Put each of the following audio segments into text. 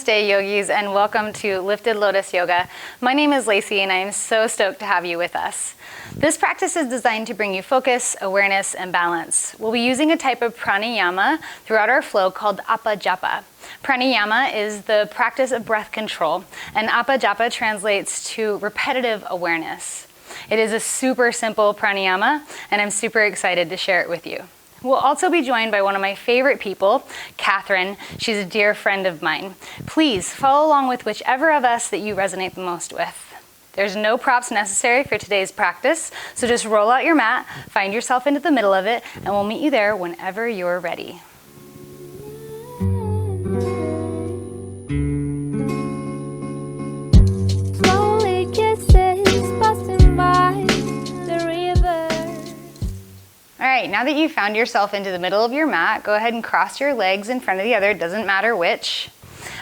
Namaste, yogis, and welcome to Lifted Lotus Yoga. My name is Lacey, and I am so stoked to have you with us. This practice is designed to bring you focus, awareness, and balance. We'll be using a type of pranayama throughout our flow called Apa Japa. Pranayama is the practice of breath control, and Apa Japa translates to repetitive awareness. It is a super simple pranayama, and I'm super excited to share it with you. We'll also be joined by one of my favorite people, Catherine. She's a dear friend of mine. Please follow along with whichever of us that you resonate the most with. There's no props necessary for today's practice, so just roll out your mat, find yourself into the middle of it, and we'll meet you there whenever you're ready. Slowly kisses passing by the river. All right, now that you've found yourself into the middle of your mat, go ahead and cross your legs in front of the other, doesn't matter which.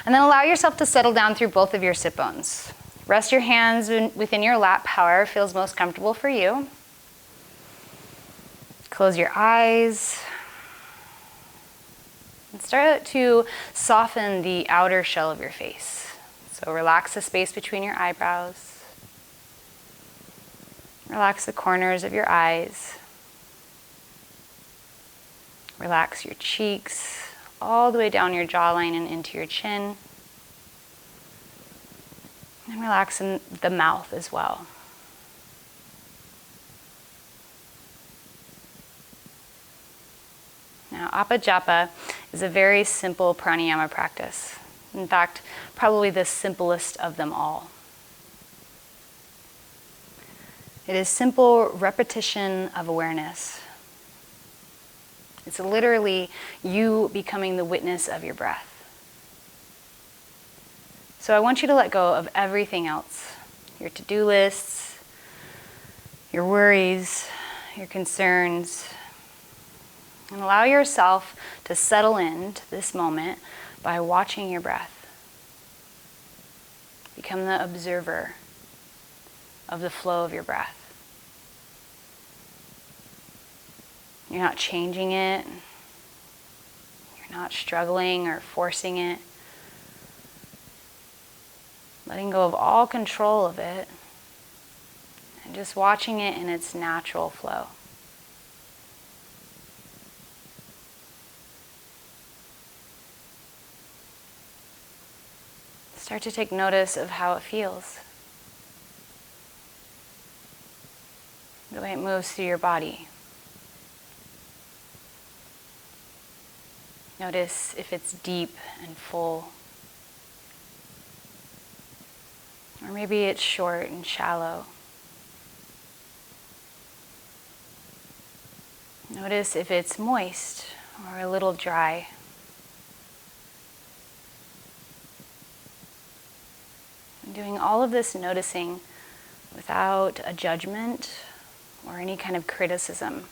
And then allow yourself to settle down through both of your sit bones. Rest your hands within your lap, however feels most comfortable for you. Close your eyes. And start to soften the outer shell of your face. So relax the space between your eyebrows. Relax the corners of your eyes. Relax your cheeks all the way down your jawline and into your chin. And relax in the mouth as well. Now, Apa Japa is a very simple pranayama practice. In fact, probably the simplest of them all. It is simple repetition of awareness. It's literally you becoming the witness of your breath. So I want you to let go of everything else. Your to-do lists, your worries, your concerns, and allow yourself to settle into this moment by watching your breath. Become the observer of the flow of your breath. You're not changing it. You're not struggling or forcing it. Letting go of all control of it and just watching it in its natural flow. Start to take notice of how it feels. The way it moves through your body. Notice if it's deep and full. Or maybe it's short and shallow. Notice if it's moist or a little dry. And doing all of this noticing without a judgment or any kind of criticism.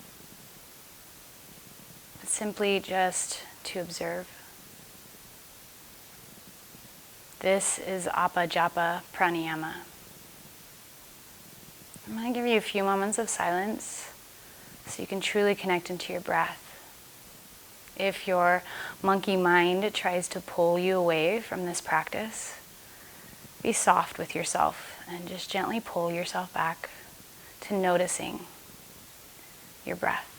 But simply just to observe. This is Apa Japa Pranayama. I'm going to give you a few moments of silence so you can truly connect into your breath. If your monkey mind tries to pull you away from this practice, be soft with yourself and just gently pull yourself back to noticing your breath.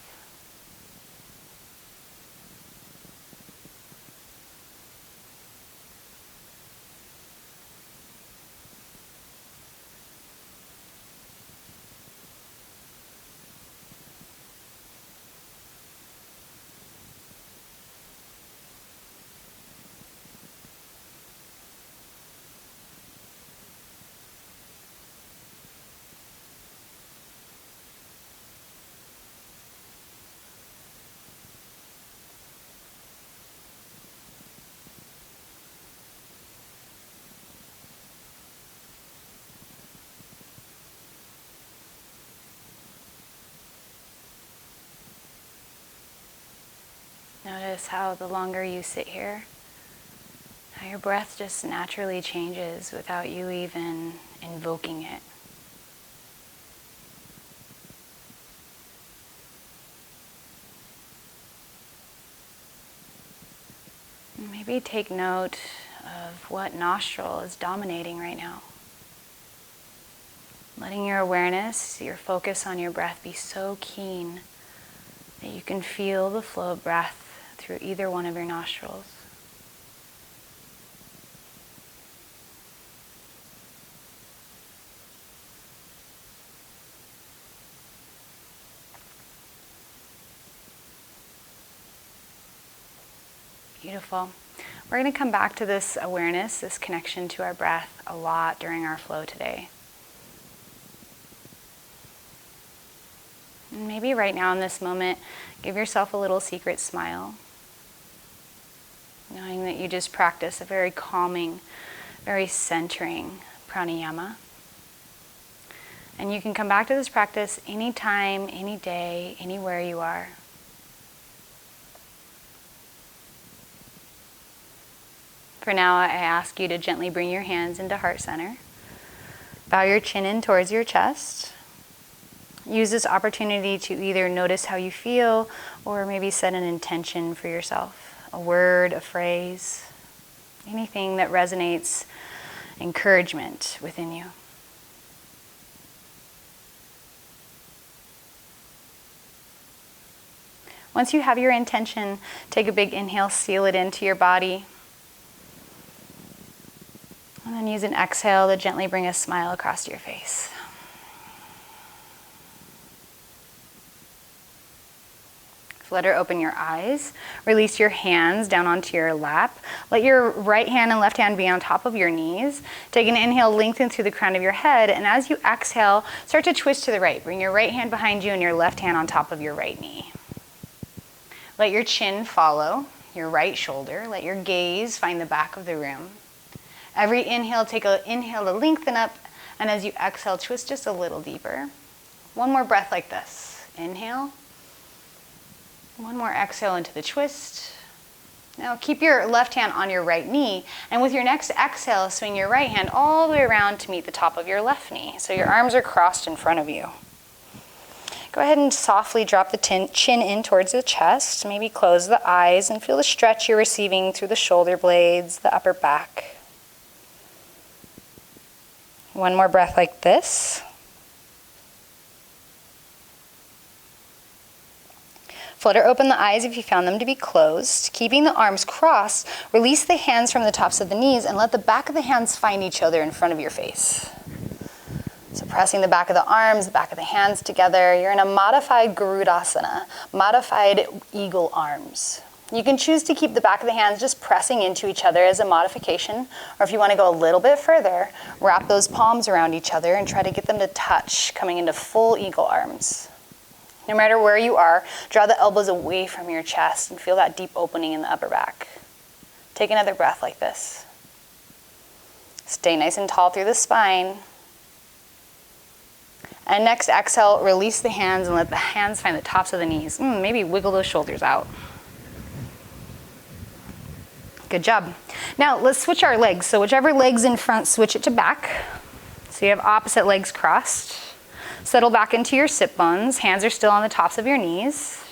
Notice how the longer you sit here, how your breath just naturally changes without you even invoking it. Maybe take note of what nostril is dominating right now. Letting your awareness, your focus on your breath be so keen that you can feel the flow of breath through either one of your nostrils. Beautiful. We're going to come back to this awareness, this connection to our breath a lot during our flow today. And maybe right now in this moment, give yourself a little secret smile, knowing that you just practice a very calming, very centering pranayama. And you can come back to this practice anytime, any day, anywhere you are. For now, I ask you to gently bring your hands into heart center. Bow your chin in towards your chest. Use this opportunity to either notice how you feel or maybe set an intention for yourself. A word, a phrase, anything that resonates encouragement within you. Once you have your intention, take a big inhale, seal it into your body. And then use an exhale to gently bring a smile across your face. Flutter open your eyes. Release your hands down onto your lap. Let your right hand and left hand be on top of your knees. Take an inhale, lengthen through the crown of your head. And as you exhale, start to twist to the right. Bring your right hand behind you and your left hand on top of your right knee. Let your chin follow your right shoulder. Let your gaze find the back of the room. Every inhale, take an inhale to lengthen up, and as you exhale, twist just a little deeper. One more breath like this. Inhale. One more exhale into the twist. Now keep your left hand on your right knee, and with your next exhale, swing your right hand all the way around to meet the top of your left knee. So your arms are crossed in front of you. Go ahead and softly drop the chin in towards the chest. Maybe close the eyes and feel the stretch you're receiving through the shoulder blades, the upper back. One more breath like this. Flutter open the eyes if you found them to be closed. Keeping the arms crossed, release the hands from the tops of the knees and let the back of the hands find each other in front of your face. So pressing the back of the arms, the back of the hands together, you're in a modified Garudasana, modified eagle arms. You can choose to keep the back of the hands just pressing into each other as a modification, or if you want to go a little bit further, wrap those palms around each other and try to get them to touch, coming into full eagle arms. No matter where you are, draw the elbows away from your chest and feel that deep opening in the upper back. Take another breath like this. Stay nice and tall through the spine. And next exhale, release the hands and let the hands find the tops of the knees. Maybe wiggle those shoulders out. Good job. Now let's switch our legs. So whichever leg's in front, switch it to back. So you have opposite legs crossed. Settle back into your sit bones. Hands are still on the tops of your knees.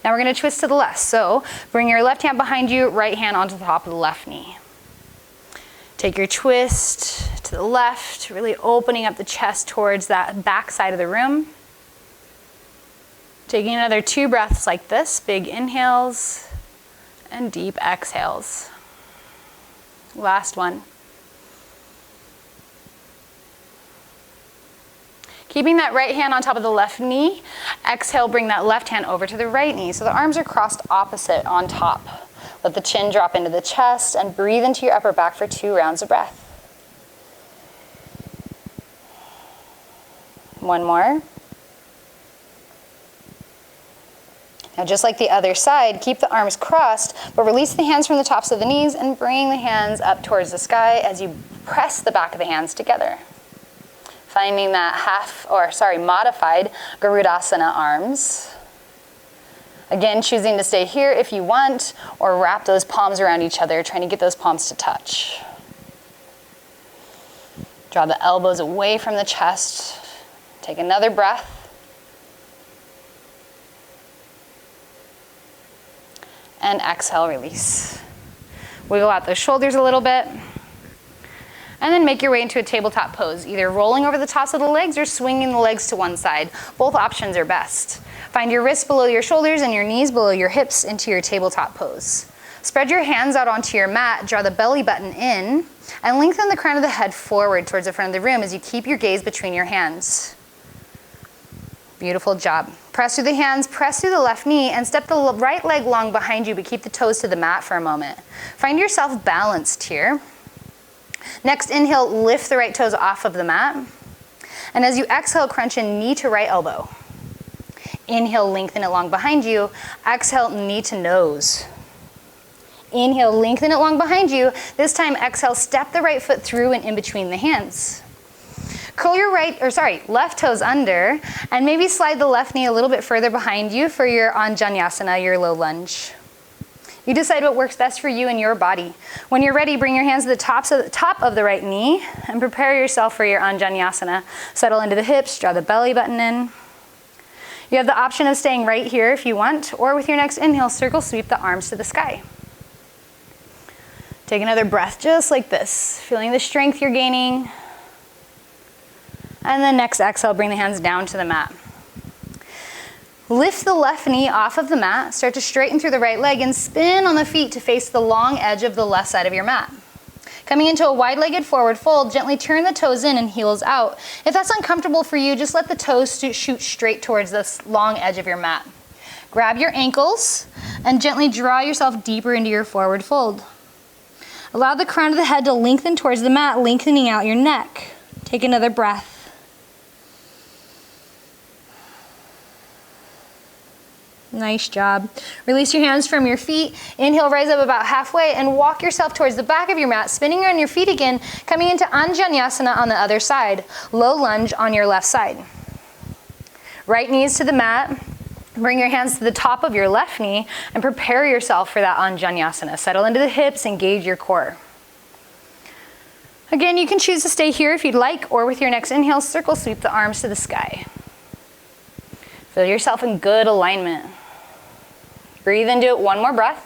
Now we're going to twist to the left. So bring your left hand behind you, right hand onto the top of the left knee. Take your twist to the left, really opening up the chest towards that back side of the room. Taking another 2 breaths like this, big inhales and deep exhales. Last one. Keeping that right hand on top of the left knee, exhale, bring that left hand over to the right knee. So the arms are crossed opposite on top. Let the chin drop into the chest and breathe into your upper back for 2 rounds of breath. One more. Now just like the other side, keep the arms crossed, but release the hands from the tops of the knees and bring the hands up towards the sky as you press the back of the hands together. Finding that modified Garudasana arms. Again, choosing to stay here if you want, or wrap those palms around each other, trying to get those palms to touch. Draw the elbows away from the chest. Take another breath. And exhale, release. Wiggle out those shoulders a little bit. And then make your way into a tabletop pose, either rolling over the tops of the legs or swinging the legs to one side. Both options are best. Find your wrists below your shoulders and your knees below your hips into your tabletop pose. Spread your hands out onto your mat, draw the belly button in, and lengthen the crown of the head forward towards the front of the room as you keep your gaze between your hands. Beautiful job. Press through the hands, press through the left knee, and step the right leg long behind you, but keep the toes to the mat for a moment. Find yourself balanced here. Next, inhale, lift the right toes off of the mat. And as you exhale, crunch in knee to right elbow. Inhale, lengthen it long behind you. Exhale, knee to nose. Inhale, lengthen it long behind you. This time, exhale, step the right foot through and in between the hands. Curl your left toes under, and maybe slide the left knee a little bit further behind you for your Anjaneyasana, your low lunge. You decide what works best for you and your body. When you're ready, bring your hands to the top of the right knee and prepare yourself for your Anjaneyasana. Settle into the hips, draw the belly button in. You have the option of staying right here if you want, or with your next inhale, circle sweep the arms to the sky. Take another breath just like this, feeling the strength you're gaining. And then next exhale, bring the hands down to the mat. Lift the left knee off of the mat, start to straighten through the right leg and spin on the feet to face the long edge of the left side of your mat. Coming into a wide-legged forward fold, gently turn the toes in and heels out. If that's uncomfortable for you, just let the toes shoot straight towards this long edge of your mat. Grab your ankles and gently draw yourself deeper into your forward fold. Allow the crown of the head to lengthen towards the mat, lengthening out your neck. Take another breath. Nice job. Release your hands from your feet. Inhale, rise up about halfway and walk yourself towards the back of your mat, spinning on your feet again, coming into Anjaneyasana on the other side. Low lunge on your left side. Right knees to the mat. Bring your hands to the top of your left knee and prepare yourself for that Anjaneyasana. Settle into the hips, engage your core. Again, you can choose to stay here if you'd like, or with your next inhale, circle sweep the arms to the sky. Feel yourself in good alignment. Breathe into it, one more breath.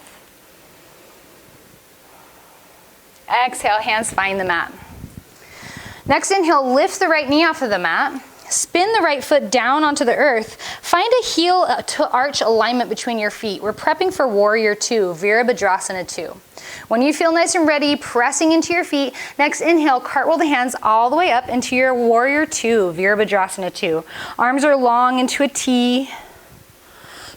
Exhale, hands find the mat. Next inhale, lift the right knee off of the mat. Spin the right foot down onto the earth. Find a heel to arch alignment between your feet. We're prepping for Warrior 2, Virabhadrasana 2. When you feel nice and ready, pressing into your feet, next inhale, cartwheel the hands all the way up into your Warrior 2, Virabhadrasana 2. Arms are long into a T.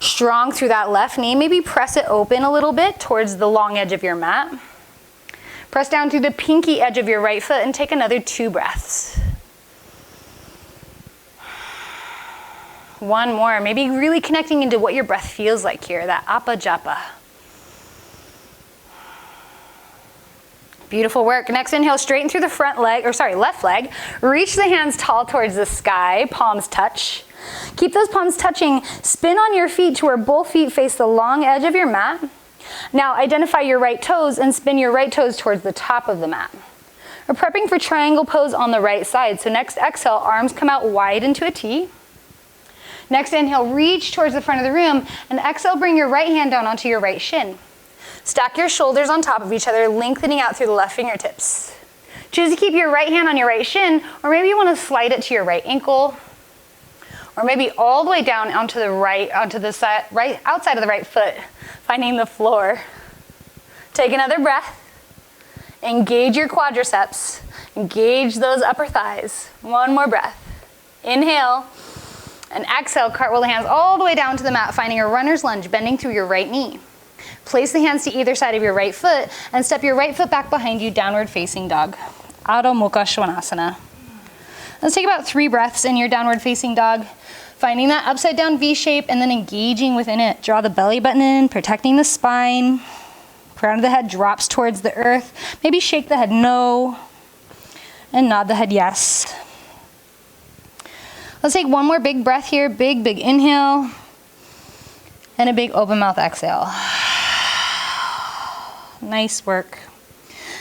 Strong through that left knee. Maybe press it open a little bit towards the long edge of your mat. Press down through the pinky edge of your right foot and take another 2 breaths. One more, maybe really connecting into what your breath feels like here, that Apa Japa. Beautiful work. Next inhale, straighten through the left leg. Reach the hands tall towards the sky, palms touch. Keep those palms touching. Spin on your feet to where both feet face the long edge of your mat. Now identify your right toes and spin your right toes towards the top of the mat. We're prepping for triangle pose on the right side. So next exhale, arms come out wide into a T. Next inhale, reach towards the front of the room, and exhale, bring your right hand down onto your right shin. Stack your shoulders on top of each other, lengthening out through the left fingertips. Choose to keep your right hand on your right shin, or maybe you want to slide it to your right ankle, or maybe all the way down onto the right outside of the right foot, finding the floor. Take another breath. Engage your quadriceps. Engage those upper thighs. One more breath. Inhale. And exhale, cartwheel the hands all the way down to the mat, finding a runner's lunge, bending through your right knee. Place the hands to either side of your right foot and step your right foot back behind you, downward facing dog. Adho Mukha Svanasana. Let's take about 3 breaths in your downward facing dog, finding that upside down V shape and then engaging within it. Draw the belly button in, protecting the spine. Crown of the head drops towards the earth. Maybe shake the head no and nod the head yes. Let's take one more big breath here. Big inhale. And a big open mouth exhale. Nice work.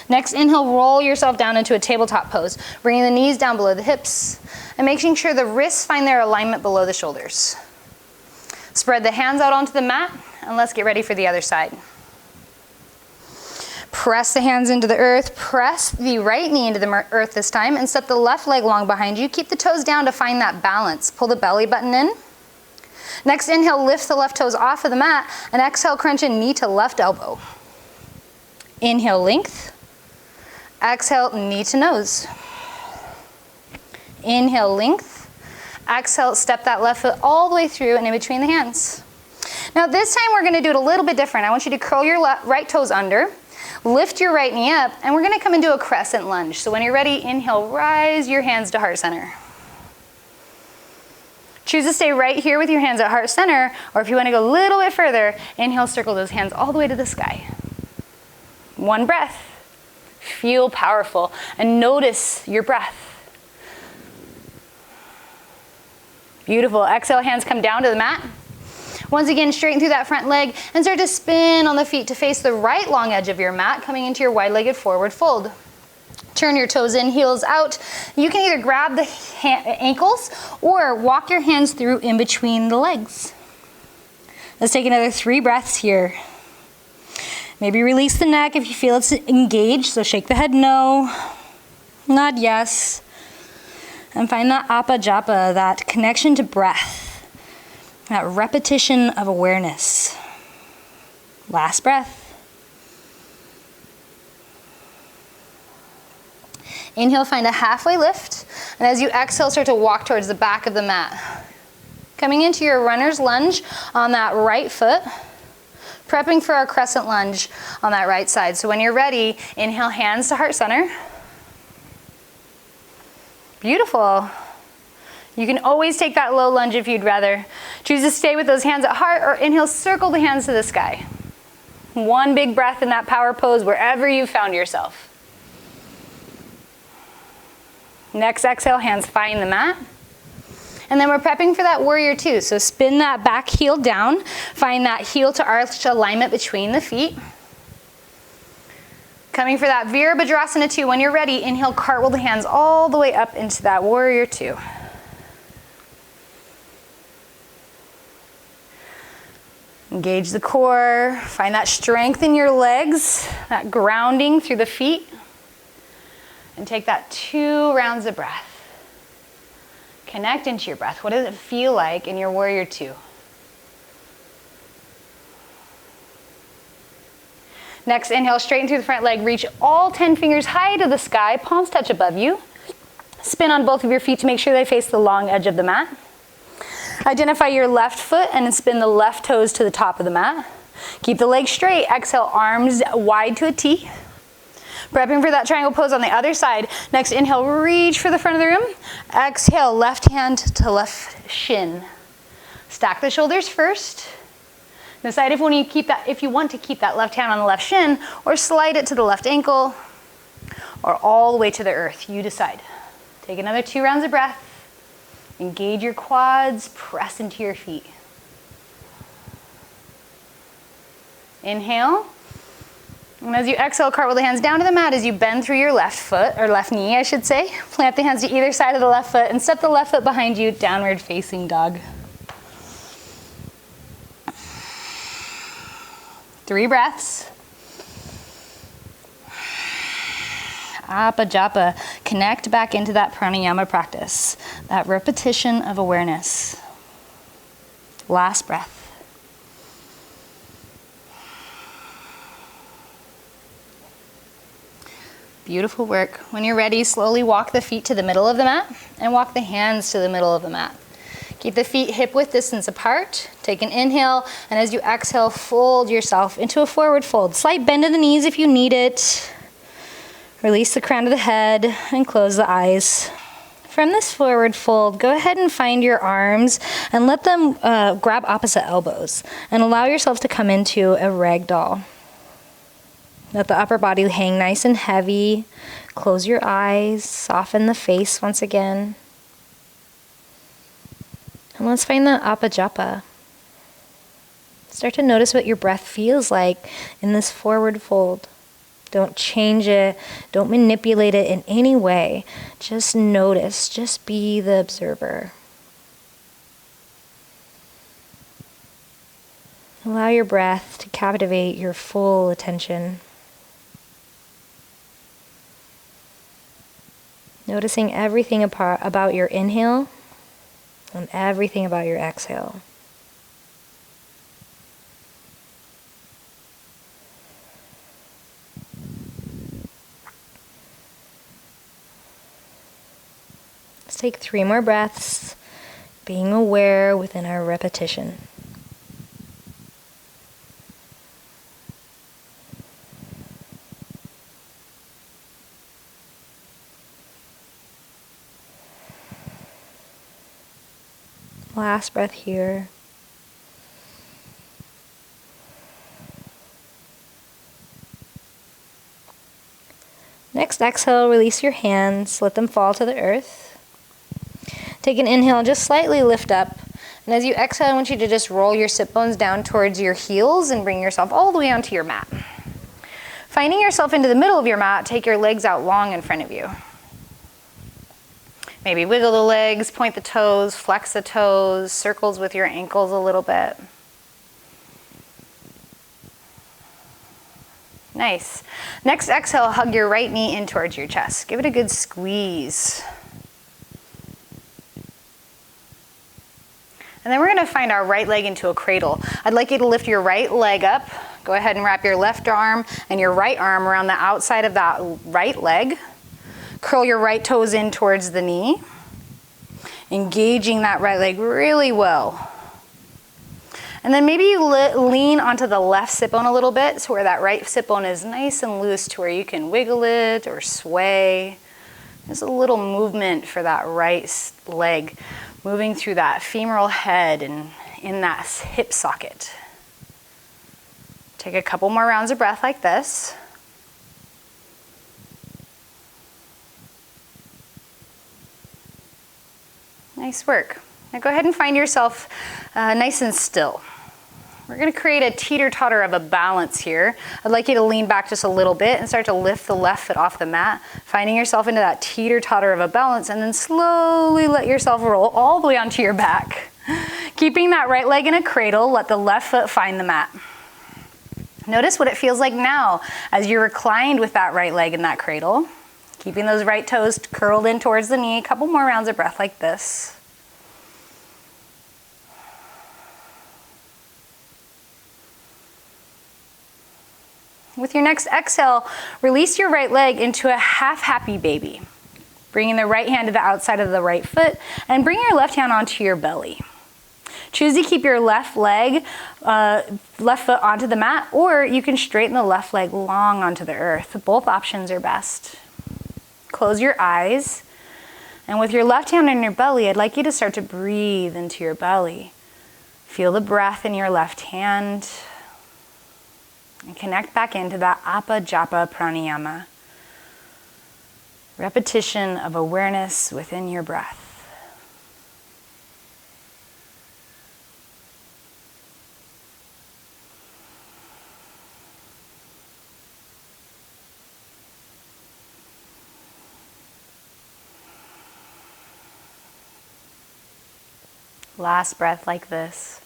Next inhale, roll yourself down into a tabletop pose, bringing the knees down below the hips and making sure the wrists find their alignment below the shoulders. Spread the hands out onto the mat and let's get ready for the other side. Press the hands into the earth. Press the right knee into the earth this time and step the left leg long behind you. Keep the toes down to find that balance. Pull the belly button in. Next inhale, lift the left toes off of the mat, and exhale, crunch in knee to left elbow. Inhale, length. Exhale, knee to nose. Inhale, length. Exhale, step that left foot all the way through and in between the hands. Now this time we're gonna do it a little bit different. I want you to curl your right toes under, lift your right knee up, and we're gonna come into a crescent lunge. So when you're ready, inhale, rise your hands to heart center. Choose to stay right here with your hands at heart center, or if you want to go a little bit further, inhale, circle those hands all the way to the sky. One breath. Feel powerful and notice your breath. Beautiful. Exhale, hands come down to the mat. Once again, straighten through that front leg and start to spin on the feet to face the right long edge of your mat, coming into your wide-legged forward fold. Turn your toes in, heels out. You can either grab the ankles or walk your hands through in between the legs. Let's take another 3 breaths here. Maybe release the neck if you feel it's engaged, so shake the head no, nod yes. And find that Apa Japa, that connection to breath, that repetition of awareness. Last breath. Inhale, find a halfway lift, and as you exhale, start to walk towards the back of the mat. Coming into your runner's lunge on that right foot, prepping for our crescent lunge on that right side. So when you're ready, inhale, hands to heart center. Beautiful. You can always take that low lunge if you'd rather. Choose to stay with those hands at heart, or inhale, circle the hands to the sky. One big breath in that power pose wherever you found yourself. Next exhale, hands find the mat. And then we're prepping for that warrior two. So spin that back heel down. Find that heel to arch alignment between the feet. Coming for that Virabhadrasana 2. When you're ready, inhale, cartwheel the hands all the way up into that warrior 2. Engage the core. Find that strength in your legs, that grounding through the feet. And take that 2 rounds of breath. Connect into your breath. What does it feel like in your warrior 2? Next, inhale, straighten through the front leg. Reach all 10 fingers high to the sky. Palms touch above you. Spin on both of your feet to make sure they face the long edge of the mat. Identify your left foot and spin the left toes to the top of the mat. Keep the legs straight. Exhale, arms wide to a T. Prepping for that triangle pose on the other side. Next, inhale, reach for the front of the room. Exhale, left hand to left shin. Stack the shoulders first. Decide if you want to keep that left hand on the left shin, or slide it to the left ankle, or all the way to the earth. You decide. Take another 2 rounds of breath. Engage your quads, press into your feet. Inhale. And as you exhale, cartwheel the hands down to the mat as you bend through your left foot, or left knee, I should say. Plant the hands to either side of the left foot and step the left foot behind you, downward facing dog. 3 breaths. Apa Japa. Connect back into that pranayama practice, that repetition of awareness. Last breath. Beautiful work. When you're ready, slowly walk the feet to the middle of the mat and walk the hands to the middle of the mat. Keep the feet hip-width distance apart. Take an inhale, and as you exhale, fold yourself into a forward fold. Slight bend in the knees if you need it. Release the crown of the head and close the eyes. From this forward fold, go ahead and find your arms and let them grab opposite elbows, and allow yourself to come into a ragdoll. Let the upper body hang nice and heavy. Close your eyes, soften the face once again. And let's find the Apa Japa. Start to notice what your breath feels like in this forward fold. Don't change it. Don't manipulate it in any way. Just notice. Just be the observer. Allow your breath to captivate your full attention. Noticing everything about your inhale and everything about your exhale. Let's take 3 more breaths, being aware within our repetition. Last breath here. Next exhale, release your hands, let them fall to the earth. Take an inhale, just slightly lift up. And as you exhale, I want you to just roll your sit bones down towards your heels and bring yourself all the way onto your mat. Finding yourself into the middle of your mat, take your legs out long in front of you. Maybe wiggle the legs, point the toes, flex the toes, circles with your ankles a little bit. Nice. Next exhale, hug your right knee in towards your chest. Give it a good squeeze. And then we're going to find our right leg into a cradle. I'd like you to lift your right leg up. Go ahead and wrap your left arm and your right arm around the outside of that right leg. Curl your right toes in towards the knee, engaging that right leg really well. And then maybe you lean onto the left sit bone a little bit, so where that right sit bone is nice and loose to where you can wiggle it or sway. There's a little movement for that right leg, moving through that femoral head and in that hip socket. Take a couple more rounds of breath like this. Nice work. Now go ahead and find yourself nice and still. We're going to create a teeter-totter of a balance here. I'd like you to lean back just a little bit and start to lift the left foot off the mat, finding yourself into that teeter-totter of a balance, and then slowly let yourself roll all the way onto your back. Keeping that right leg in a cradle, let the left foot find the mat. Notice what it feels like now as you're reclined with that right leg in that cradle. Keeping those right toes curled in towards the knee. A couple more rounds of breath like this. With your next exhale, release your right leg into a half happy baby. Bringing the right hand to the outside of the right foot and bring your left hand onto your belly. Choose to keep your left foot onto the mat, or you can straighten the left leg long onto the earth. Both options are best. Close your eyes, and with your left hand on your belly, I'd like you to start to breathe into your belly. Feel the breath in your left hand, and connect back into that Japa pranayama. Repetition of awareness within your breath. Last breath like this.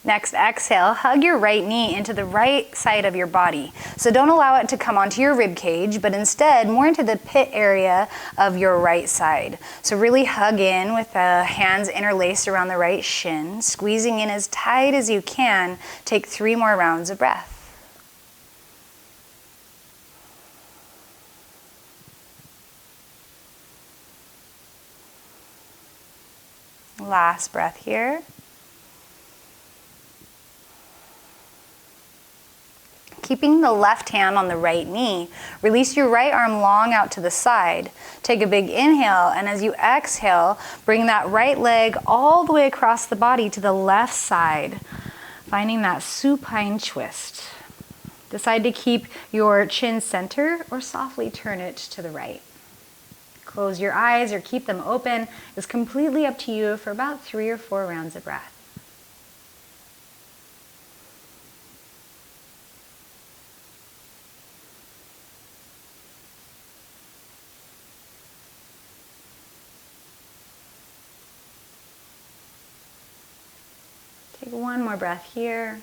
Next exhale, hug your right knee into the right side of your body. So don't allow it to come onto your rib cage, but instead more into the pit area of your right side. So really hug in with the hands interlaced around the right shin, squeezing in as tight as you can. Take 3 more rounds of breath. Last breath here. Keeping the left hand on the right knee, release your right arm long out to the side. Take a big inhale, and as you exhale, bring that right leg all the way across the body to the left side, finding that supine twist. Decide to keep your chin center or softly turn it to the right. Close your eyes or keep them open. It's completely up to you for about 3 or 4 rounds of breath. Take 1 more breath here.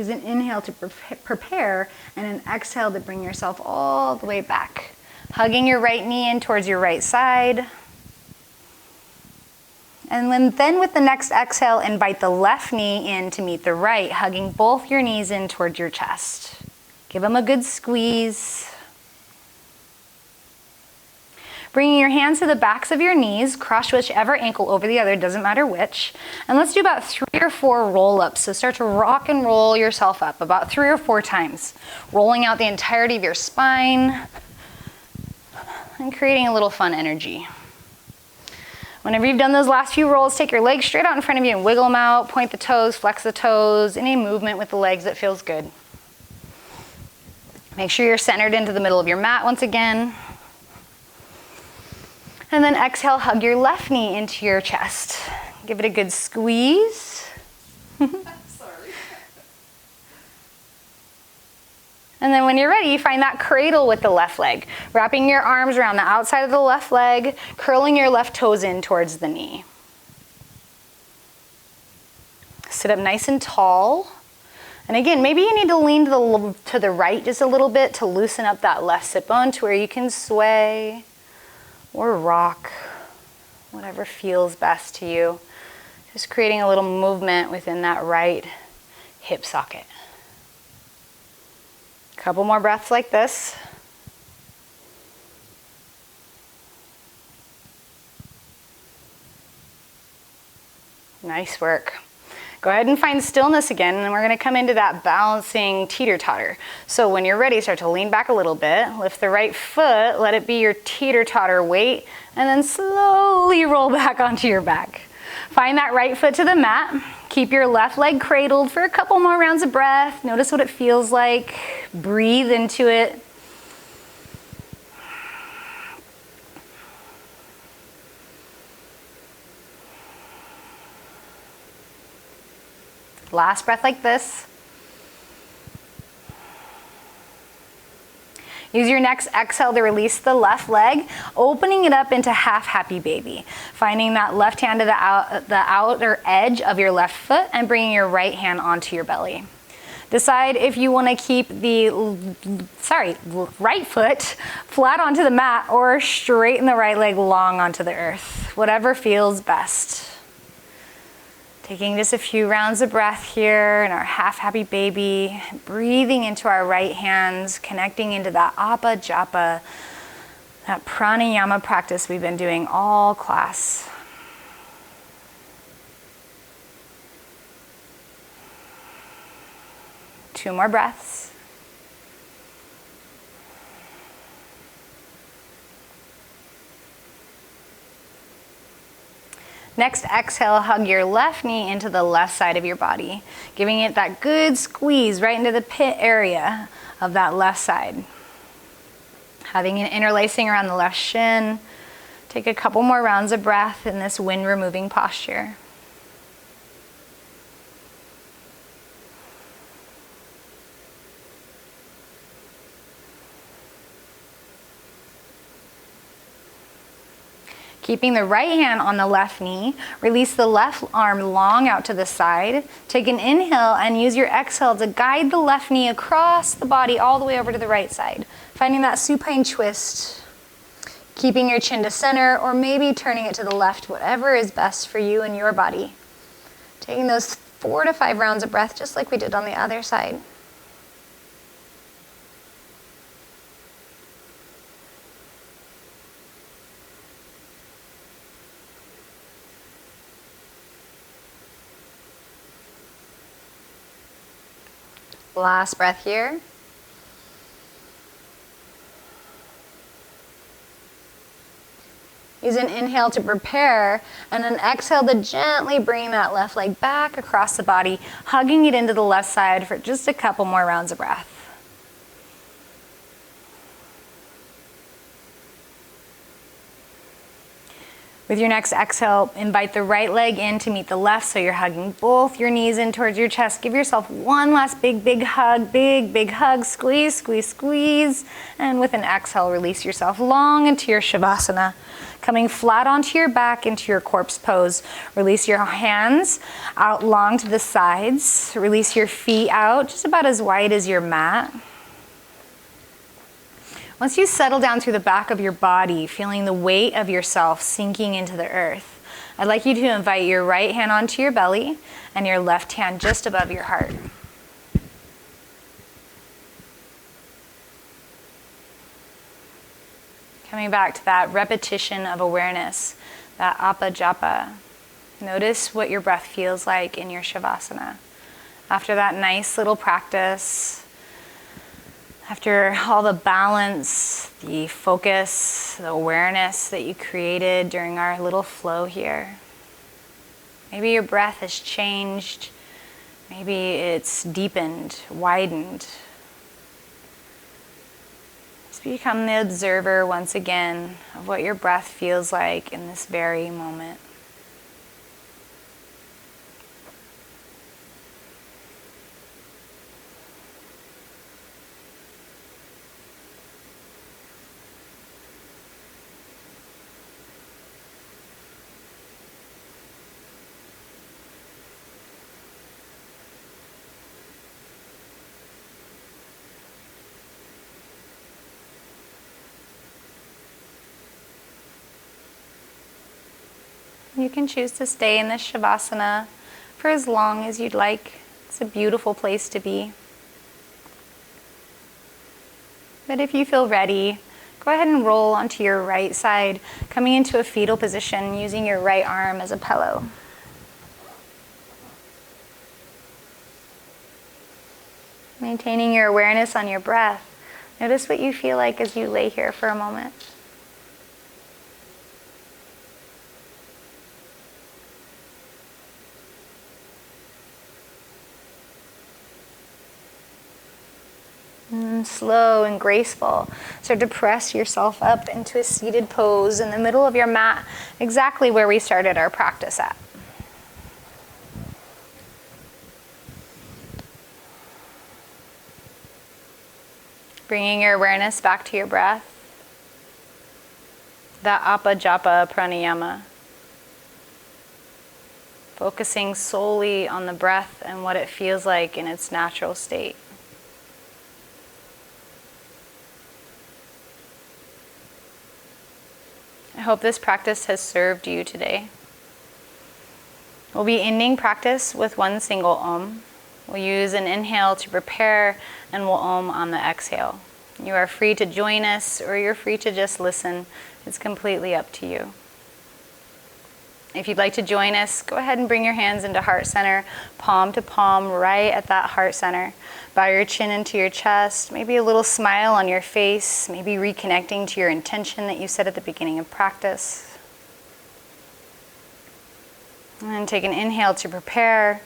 Use an inhale to prepare and an exhale to bring yourself all the way back. Hugging your right knee in towards your right side. And then with the next exhale, invite the left knee in to meet the right, hugging both your knees in towards your chest. Give them a good squeeze. Bringing your hands to the backs of your knees, cross whichever ankle over the other, doesn't matter which. And let's do about 3 or 4 roll-ups. So start to rock and roll yourself up about 3 or 4 times, rolling out the entirety of your spine and creating a little fun energy. Whenever you've done those last few rolls, take your legs straight out in front of you and wiggle them out, point the toes, flex the toes, any movement with the legs that feels good. Make sure you're centered into the middle of your mat once again. And then exhale, hug your left knee into your chest. Give it a good squeeze. Sorry. And then when you're ready, find that cradle with the left leg. Wrapping your arms around the outside of the left leg, curling your left toes in towards the knee. Sit up nice and tall. And again, maybe you need to lean to the right just a little bit to loosen up that left sit bone to where you can sway or rock, whatever feels best to you. Just creating a little movement within that right hip socket. A couple more breaths like this. Nice work. Go ahead and find stillness again, and then we're going to come into that balancing teeter-totter. So when you're ready, start to lean back a little bit, lift the right foot, let it be your teeter-totter weight, and then slowly roll back onto your back. Find that right foot to the mat. Keep your left leg cradled for a couple more rounds of breath. Notice what it feels like. Breathe into it. Last breath like this. Use your next exhale to release the left leg, opening it up into half happy baby. Finding that left hand to the outer edge of your left foot and bringing your right hand onto your belly. Decide if you want to keep the right foot flat onto the mat or straighten the right leg long onto the earth. Whatever feels best. Taking just a few rounds of breath here in our half happy baby, breathing into our right hands, connecting into that Apa Japa, that pranayama practice we've been doing all class. Two more breaths. Next, exhale, hug your left knee into the left side of your body, giving it that good squeeze right into the pit area of that left side. Having an interlacing around the left shin. Take a couple more rounds of breath in this wind-removing posture. Keeping the right hand on the left knee, release the left arm long out to the side. Take an inhale and use your exhale to guide the left knee across the body all the way over to the right side. Finding that supine twist. Keeping your chin to center or maybe turning it to the left, whatever is best for you and your body. Taking those 4 to 5 rounds of breath just like we did on the other side. Last breath here. Use an inhale to prepare and an exhale to gently bring that left leg back across the body, hugging it into the left side for just a couple more rounds of breath. With your next exhale, invite the right leg in to meet the left, so you're hugging both your knees in towards your chest. Give yourself one last big hug, big hug. Squeeze, squeeze, squeeze. And with an exhale, release yourself long into your Shavasana. Coming flat onto your back into your corpse pose. Release your hands out long to the sides. Release your feet out just about as wide as your mat. Once you settle down through the back of your body, feeling the weight of yourself sinking into the earth, I'd like you to invite your right hand onto your belly and your left hand just above your heart. Coming back to that repetition of awareness, that Apa Japa. Notice what your breath feels like in your Shavasana. After that nice little practice, after all the balance, the focus, the awareness that you created during our little flow here, maybe your breath has changed, maybe it's deepened, widened. Just become the observer once again of what your breath feels like in this very moment. You can choose to stay in this Shavasana for as long as you'd like. It's a beautiful place to be. But if you feel ready, go ahead and roll onto your right side, coming into a fetal position using your right arm as a pillow. Maintaining your awareness on your breath. Notice what you feel like as you lay here for a moment. And slow and graceful. Start to press yourself up into a seated pose in the middle of your mat, exactly where we started our practice at. Bringing your awareness back to your breath. That Apa Japa pranayama. Focusing solely on the breath and what it feels like in its natural state. I hope this practice has served you today. We'll be ending practice with one single Om. We'll use an inhale to prepare, and we'll Om on the exhale. You are free to join us, or you're free to just listen. It's completely up to you. If you'd like to join us, go ahead and bring your hands into heart center, palm to palm, right at that heart center. Bow your chin into your chest, maybe a little smile on your face, maybe reconnecting to your intention that you set at the beginning of practice. And then take an inhale to prepare.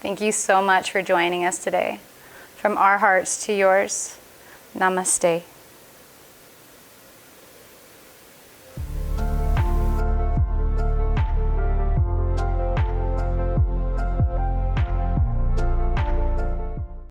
Thank you so much for joining us today. From our hearts to yours, namaste.